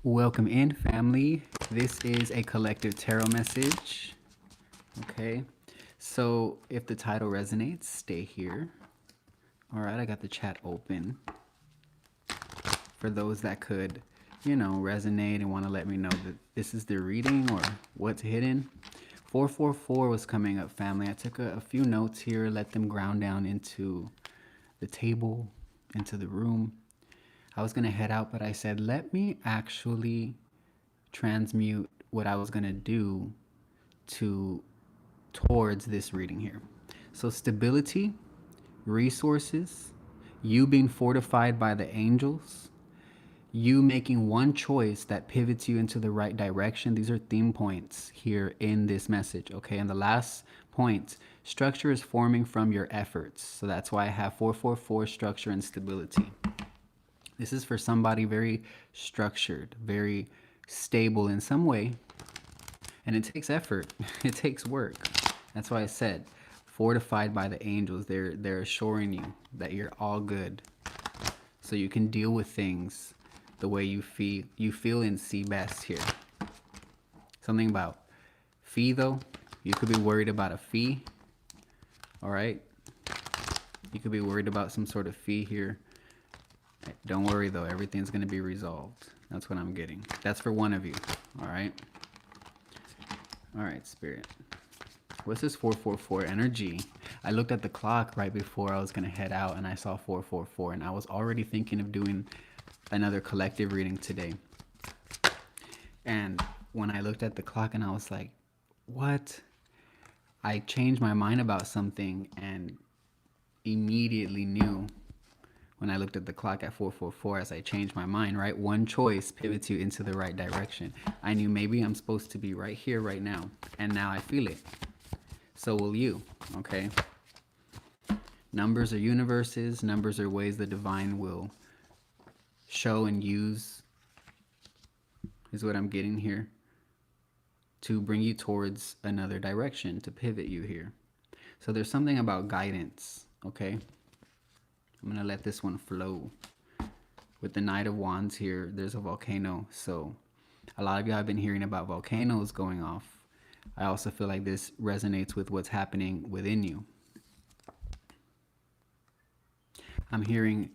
Welcome in, family. This is a collective tarot message. Okay, so if the title resonates, stay here. All right, I got the chat open for those that could, resonate and want to let me know that this is the reading or what's hidden. 444 was coming up, family. I took a few notes here, let them ground down into the table, into the room. I was going to head out, but I said, let me actually transmute what I was going to do to towards this reading here. So stability, resources, you being fortified by the angels, you making one choice that pivots you into the right direction. These are theme points here in this message, okay? And the last point, structure is forming from your efforts. So that's why I have 444, structure and stability. This is for somebody very structured, very stable in some way. And it takes effort. It takes work. That's why I said, fortified by the angels. They're assuring you that you're all good. So you can deal with things the way you feel and see best here. Something about fee though. You could be worried about a fee. All right. You could be worried about some sort of fee here. Don't worry though, everything's going to be resolved. That's what I'm getting. That's for one of you. All right. All right, Spirit. What's this 444 energy? I looked at the clock right before I was going to head out and I saw 444 and I was already thinking of doing another collective reading today. And when I looked at the clock and I was like, what? I changed my mind about something and immediately knew when I looked at the clock at 444 as I changed my mind, right? One choice pivots you into the right direction. I knew maybe I'm supposed to be right here, right now. And now I feel it. So will you, okay? Numbers are universes. Numbers are ways the divine will show and use, is what I'm getting here, to bring you towards another direction, to pivot you here. So there's something about guidance, okay? I'm going to let this one flow. With the Knight of Wands here, there's a volcano. So a lot of y'all have been hearing about volcanoes going off. I also feel like this resonates with what's happening within you. I'm hearing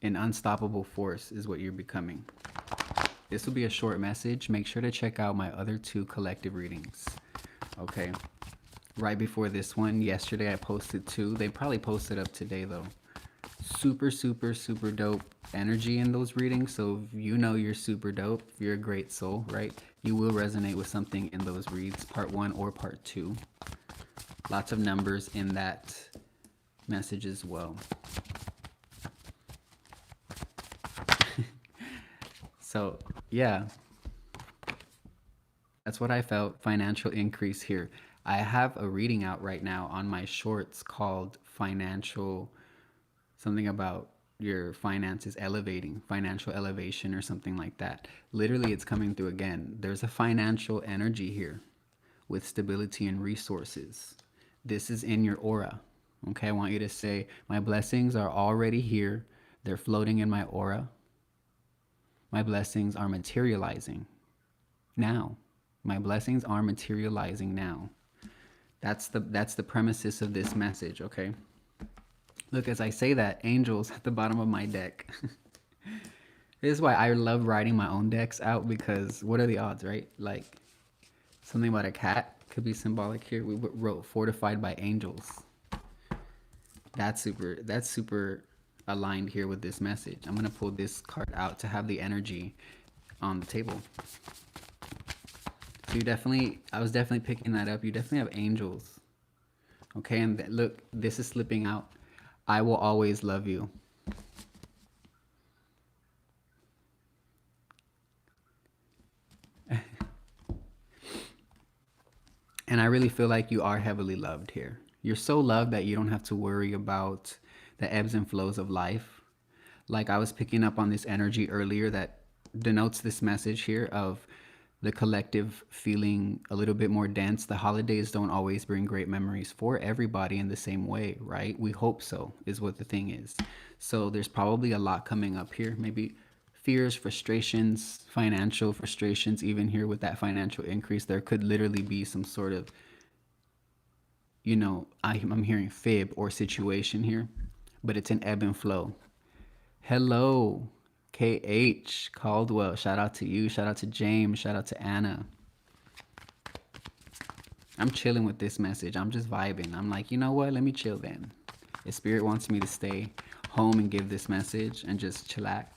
an unstoppable force is what you're becoming. This will be a short message. Make sure to check out my other two collective readings. Okay. Right before this one, yesterday I posted two. They probably posted up today though. Super, super, super dope energy in those readings. So if you know you're super dope, if you're a great soul, right? You will resonate with something in those reads, part 1 or part 2. Lots of numbers in that message as well. So yeah, that's what I felt. Financial increase here. I have a reading out right now on my shorts called Financial, something about your finances elevating, financial elevation or something like that. Literally, it's coming through again. There's a financial energy here with stability and resources. This is in your aura. Okay, I want you to say, my blessings are already here. They're floating in my aura. My blessings are materializing now. My blessings are materializing now. That's the premises of this message, okay? Look, as I say that, angels at the bottom of my deck. This is why I love writing my own decks out, because what are the odds, right? Like, something about a cat could be symbolic here. We wrote fortified by angels. That's super aligned here with this message. I'm going to pull this card out to have the energy on the table. So I was definitely picking that up. You definitely have angels. Okay, and look, this is slipping out. I will always love you. And I really feel like you are heavily loved here. You're so loved that you don't have to worry about the ebbs and flows of life. Like I was picking up on this energy earlier that denotes this message here of the collective feeling a little bit more dense. The holidays don't always bring great memories for everybody in the same way, right? We hope so, is what the thing is. So there's probably a lot coming up here, maybe fears, frustrations, financial frustrations. Even here with that financial increase, there could literally be some sort of, I'm hearing fib or situation here, but it's an ebb and flow. Hello, KH Caldwell. Shout out to you. Shout out to James. Shout out to Anna. I'm chilling with this message. I'm just vibing. I'm like, you know what? Let me chill then. If Spirit wants me to stay home and give this message and just chillax.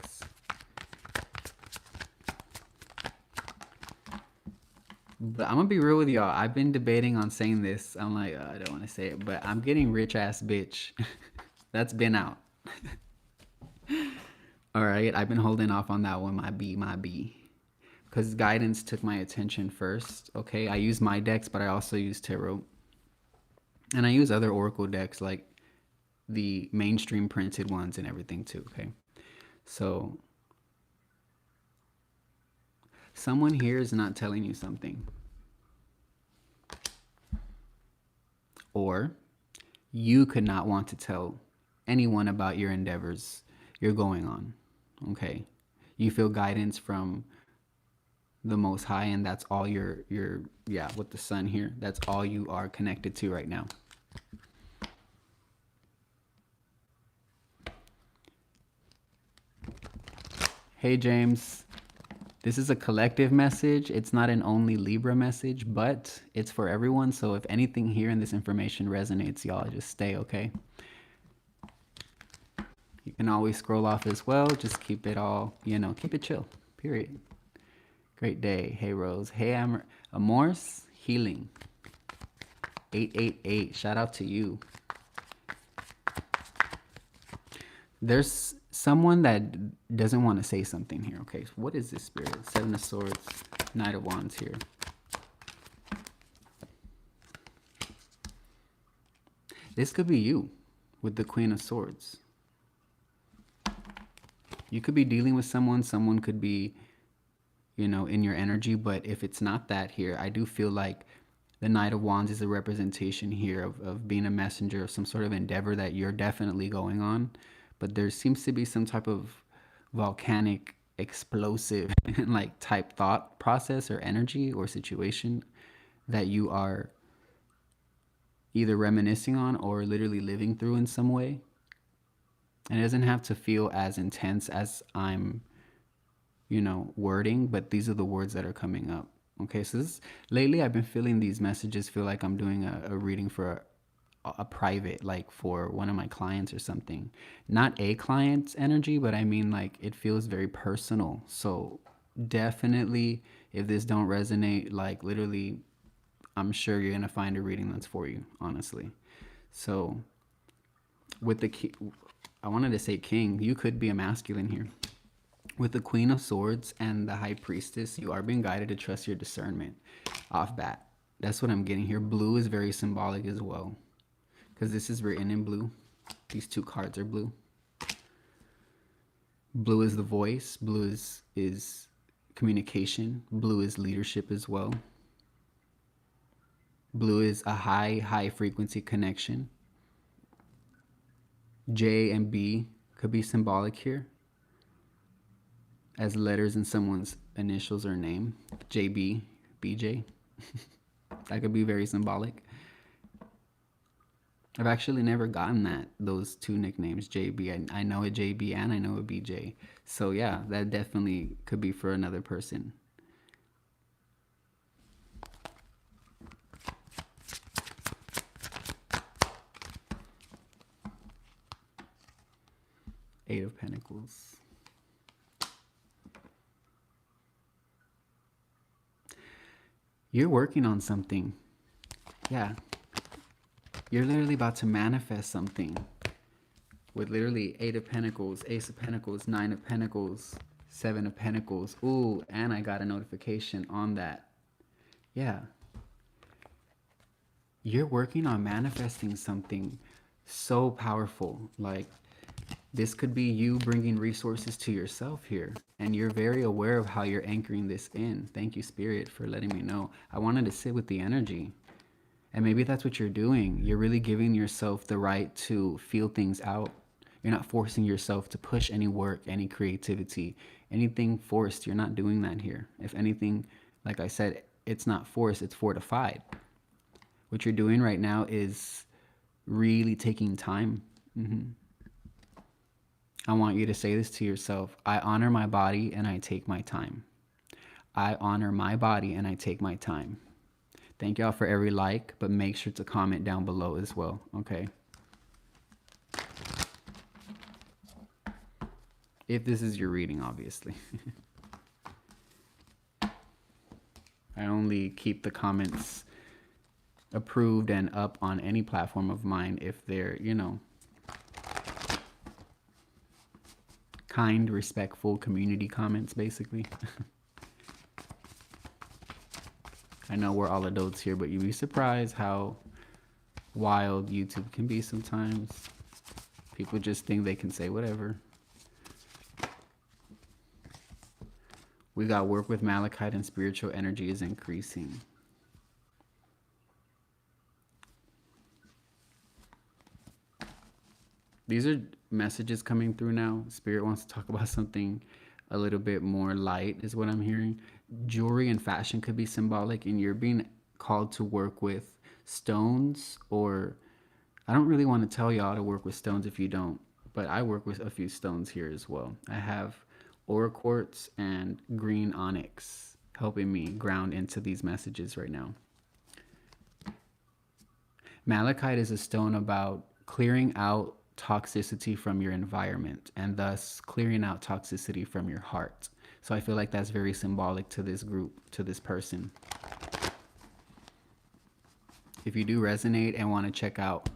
But I'm gonna be real with y'all. I've been debating on saying this. I'm like, I don't want to say it, but I'm getting rich ass bitch. That's been out. All right, I've been holding off on that one. My B. Because guidance took my attention first. Okay, I use my decks, but I also use tarot. And I use other oracle decks like the mainstream printed ones and everything too, okay? So someone here is not telling you something. Or you could not want to tell anyone about your endeavors you're going on, okay? You feel guidance from the Most High, and that's all you're with the sun here, that's all you are connected to right now. Hey James, this is a collective message. It's not an only Libra message, but it's for everyone. So if anything here in this information resonates, y'all just stay, okay? You can always scroll off as well. Just keep it all, keep it chill, period. Great day. Hey Rose. Hey Amorse Healing. 888. Shout out to you. There's someone that doesn't want to say something here. Okay, so what is this, Spirit? Seven of Swords, Knight of Wands here. This could be you with the Queen of Swords. You could be dealing with someone. Someone could be, in your energy. But if it's not that here, I do feel like the Knight of Wands is a representation here of being a messenger of some sort of endeavor that you're definitely going on. But there seems to be some type of volcanic, explosive, like type thought process or energy or situation that you are either reminiscing on or literally living through in some way. And it doesn't have to feel as intense as I'm, wording, but these are the words that are coming up. Okay, so lately I've been feeling these messages feel like I'm doing a reading for a private, like for one of my clients or something. Not a client's energy, but I mean like it feels very personal. So definitely if this don't resonate, like literally, I'm sure you're gonna find a reading that's for you, honestly. So with I wanted to say king, you could be a masculine here. With the Queen of Swords and the High Priestess, you are being guided to trust your discernment off bat. That's what I'm getting here. Blue is very symbolic as well, because this is written in blue. These two cards are blue. Blue is the voice. Blue is communication. Blue is leadership as well. Blue is a high frequency connection. J and B could be symbolic here as letters in someone's initials or name. JB, BJ. That could be very symbolic. I've actually never gotten those two nicknames, JB. I know a JB and I know a BJ. So yeah, that definitely could be for another person. Eight of Pentacles. You're working on something. Yeah. You're literally about to manifest something with literally 8 of Pentacles, Ace of Pentacles, 9 of Pentacles, 7 of Pentacles. Ooh, and I got a notification on that. Yeah. You're working on manifesting something so powerful. Like, this could be you bringing resources to yourself here. And you're very aware of how you're anchoring this in. Thank you, Spirit, for letting me know. I wanted to sit with the energy. And maybe that's what you're doing. You're really giving yourself the right to feel things out. You're not forcing yourself to push any work, any creativity, anything forced. You're not doing that here. If anything, like I said, it's not forced, it's fortified. What you're doing right now is really taking time. I want you to say this to yourself. I honor my body and I take my time. I honor my body and I take my time. Thank y'all for every like, but make sure to comment down below as well, okay? If this is your reading, obviously. I only keep the comments approved and up on any platform of mine if they're, you know, kind, respectful community comments, basically. I know we're all adults here, but you'd be surprised how wild YouTube can be sometimes. People just think they can say whatever. We got work with malachite and spiritual energy is increasing. These are messages coming through now. Spirit wants to talk about something a little bit more light is what I'm hearing. Jewelry and fashion could be symbolic, and you're being called to work with stones, or I don't really want to tell y'all to work with stones if you don't, but I work with a few stones here as well. I have aura quartz and green onyx helping me ground into these messages right now. Malachite is a stone about clearing out toxicity from your environment and thus clearing out toxicity from your heart. So I feel like that's very symbolic to this group, to this person. If you do resonate and want to check out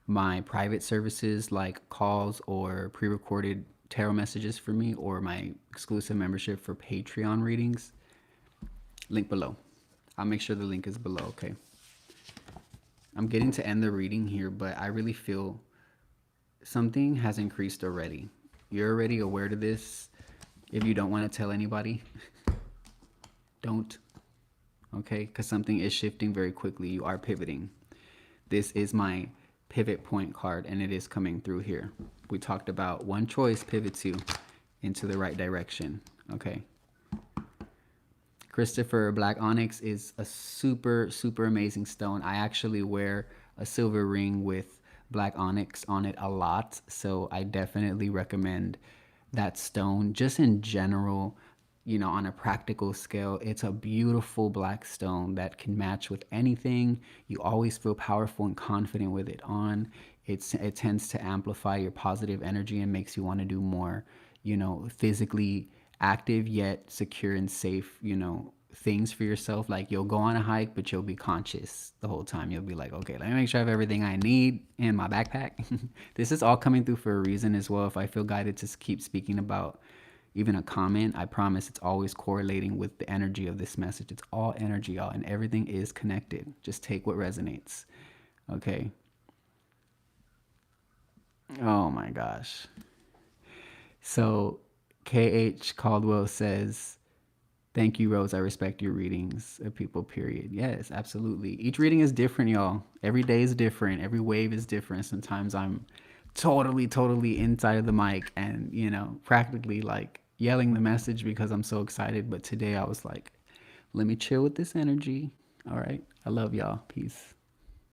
my private services like calls or pre-recorded tarot messages for me, or my exclusive membership for Patreon readings, link below. I'll make sure the link is below, okay? I'm getting to end the reading here, but I really feel something has increased already. You're already aware to this. If you don't want to tell anybody, don't. Okay? Because something is shifting very quickly. You are pivoting. This is my pivot point card, and it is coming through here. We talked about one choice pivots you into the right direction. Okay? Christopher, black onyx is a super, super amazing stone. I actually wear a silver ring with black onyx on it a lot, so I definitely recommend that stone. Just in general, you know, on a practical scale, it's a beautiful black stone that can match with anything. You always feel powerful and confident with it on. It tends to amplify your positive energy and makes you want to do more, you know, physically active yet secure and safe, you know, things for yourself. Like you'll go on a hike, but you'll be conscious the whole time. You'll be like, okay, let me make sure I have everything I need in my backpack. This is all coming through for a reason as well. If I feel guided to keep speaking about even a comment, I promise it's always correlating with the energy of this message. It's all energy, y'all, and everything is connected. Just take what resonates. Okay. Oh my gosh. So KH Caldwell says, thank you, Rose. I respect your readings of people, period. Yes, absolutely. Each reading is different, y'all. Every day is different. Every wave is different. Sometimes I'm totally inside of the mic and, you know, practically like yelling the message because I'm so excited. But today I was like, let me chill with this energy. All right. I love y'all. Peace.